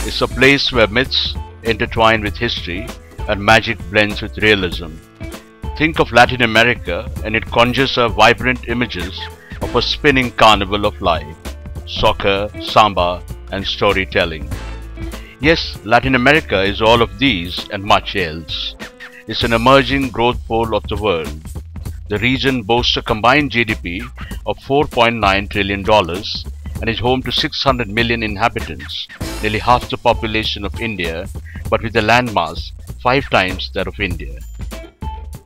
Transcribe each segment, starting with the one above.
is a place where myths intertwine with history and magic blends with realism. Think of Latin America and it conjures up vibrant images of a spinning carnival of life, soccer, samba, and storytelling. Yes, Latin America is all of these and much else. It's an emerging growth pole of the world. The region boasts a combined GDP of $4.9 trillion and is home to 600 million inhabitants, nearly half the population of India, but with a landmass 5 times that of India.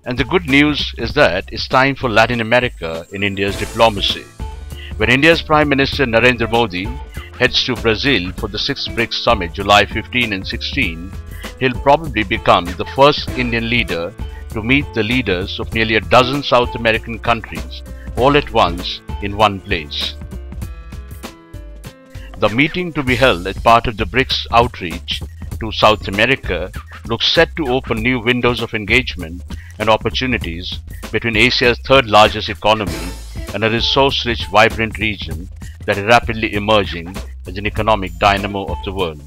And the good news is that it's time for Latin America in India's diplomacy. When India's Prime Minister Narendra Modi heads to Brazil for the 6th BRICS Summit July 15 and 16, he'll probably become the first Indian leader to meet the leaders of nearly a dozen South American countries all at once in one place. The meeting to be held as part of the BRICS outreach to South America looks set to open new windows of engagement and opportunities between Asia's third largest economy and a resource-rich, vibrant region that is rapidly emerging as an economic dynamo of the world.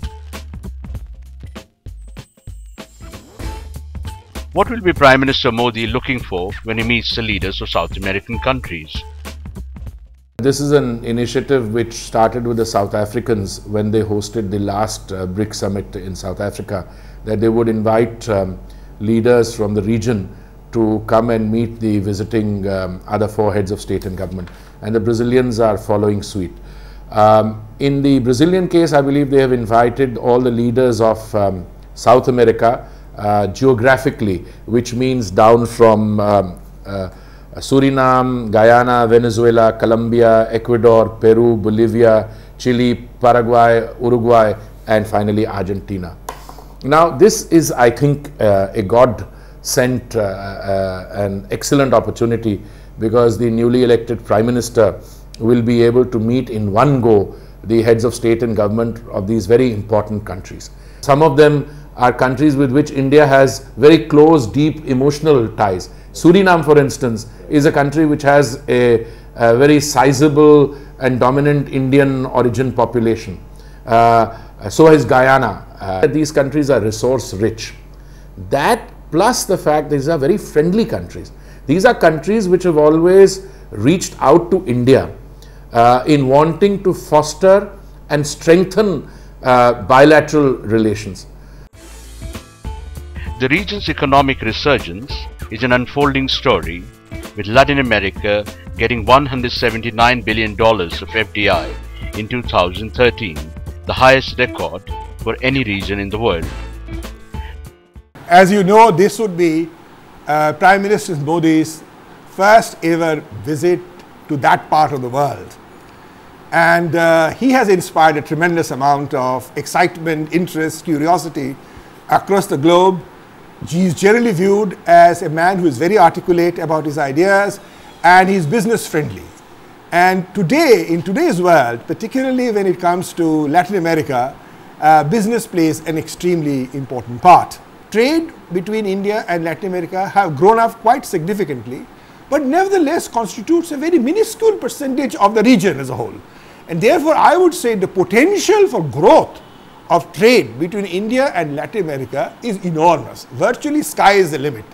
What will be Prime Minister Modi looking for when he meets the leaders of South American countries? This is an initiative which started with the South Africans when they hosted the last BRICS Summit in South Africa, that they would invite leaders from the region to come and meet the visiting other 4 heads of state and government. And the Brazilians are following suit. In the Brazilian case, I believe they have invited all the leaders of South America geographically, which means down from Suriname, Guyana, Venezuela, Colombia, Ecuador, Peru, Bolivia, Chile, Paraguay, Uruguay, and finally Argentina. Now this is, I think, a God-sent an excellent opportunity, because the newly elected Prime Minister will be able to meet in one go the heads of state and government of these very important countries. Some of them are countries with which India has very close, deep emotional ties. Suriname, for instance, is a country which has a very sizable and dominant Indian origin population. So is Guyana. These countries are resource rich. That plus the fact these are very friendly countries. These are countries which have always reached out to India in wanting to foster and strengthen bilateral relations. The region's economic resurgence is an unfolding story, with Latin America getting $179 billion of FDI in 2013, the highest record for any region in the world. As you know, this would be Prime Minister Modi's first ever visit to that part of the world. And he has inspired a tremendous amount of excitement, interest, curiosity across the globe. He is generally viewed as a man who is very articulate about his ideas, and he is business friendly. And today, in today's world, particularly when it comes to Latin America, business plays an extremely important part. Trade between India and Latin America have grown up quite significantly, but nevertheless constitutes a very minuscule percentage of the region as a whole. And therefore, I would say the potential for growth of trade between India and Latin America is enormous. Virtually sky is the limit.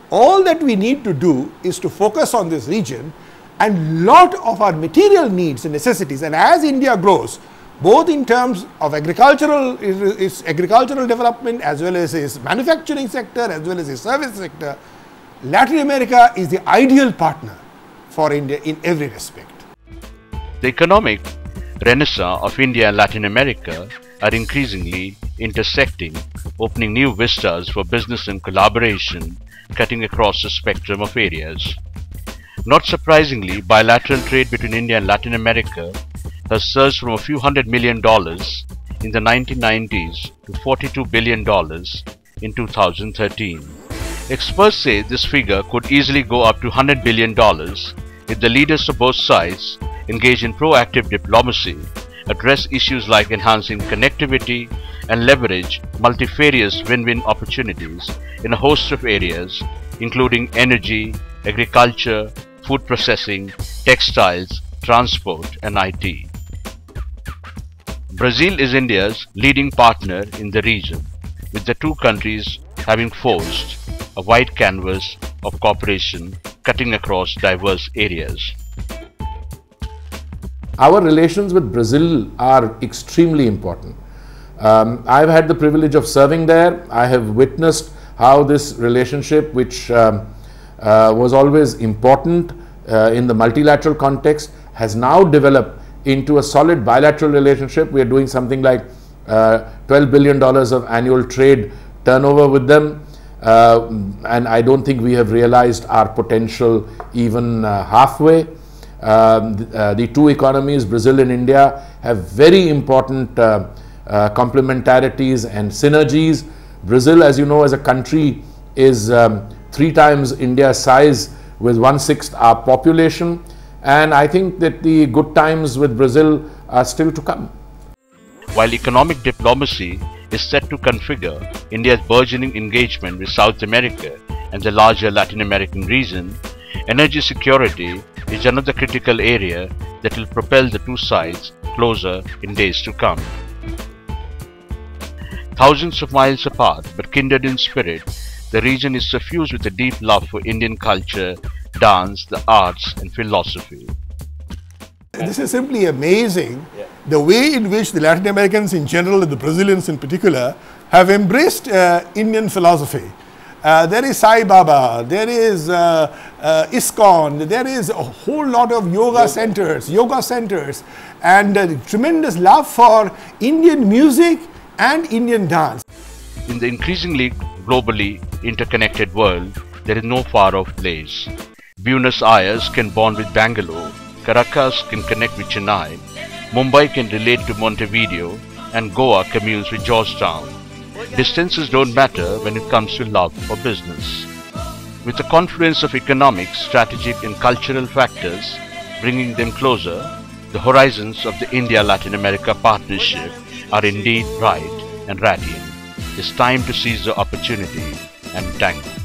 All that we need to do is to focus on this region, and lot of our material needs and necessities, and as India grows, both in terms of its agricultural development as well as its manufacturing sector as well as its service sector, Latin America is the ideal partner for India in every respect. The economic renaissance of India and Latin America are increasingly intersecting, opening new vistas for business and collaboration cutting across the spectrum of areas. Not surprisingly, bilateral trade between India and Latin America has surged from a few $100 million in the 1990s to $42 billion in 2013. Experts say this figure could easily go up to $100 billion if the leaders of both sides engage in proactive diplomacy, address issues like enhancing connectivity, and leverage multifarious win-win opportunities in a host of areas, including energy, agriculture, food processing, textiles, transport, and IT. Brazil is India's leading partner in the region, with the two countries having forged a wide canvas of cooperation cutting across diverse areas. Our relations with Brazil are extremely important. I've had the privilege of serving there. I have witnessed how this relationship, which was always important in the multilateral context, has now developed into a solid bilateral relationship. We are doing something like $12 billion of annual trade turnover with them, and I don't think we have realized our potential even halfway. The two economies, Brazil and India, have very important complementarities and synergies. Brazil, as you know, as a country is 3 times India's size with 1/6 our population, and I think that the good times with Brazil are still to come. While economic diplomacy is set to configure India's burgeoning engagement with South America and the larger Latin American region, energy security is another critical area that will propel the two sides closer in days to come. Thousands of miles apart but kindred in spirit, the region is suffused with a deep love for Indian culture, dance, the arts and philosophy. This is simply amazing, the way in which the Latin Americans in general and the Brazilians in particular have embraced Indian philosophy. There is Sai Baba, there is ISKCON, there is a whole lot of yoga centers, and tremendous love for Indian music and Indian dance. In the increasingly globally interconnected world, there is no far-off place. Buenos Aires can bond with Bangalore, Caracas can connect with Chennai, Mumbai can relate to Montevideo, and Goa communes with Georgetown. Distances don't matter when it comes to love or business. With the confluence of economic, strategic and cultural factors bringing them closer, the horizons of the India-Latin America partnership are indeed bright and radiant. It's time to seize the opportunity and tango.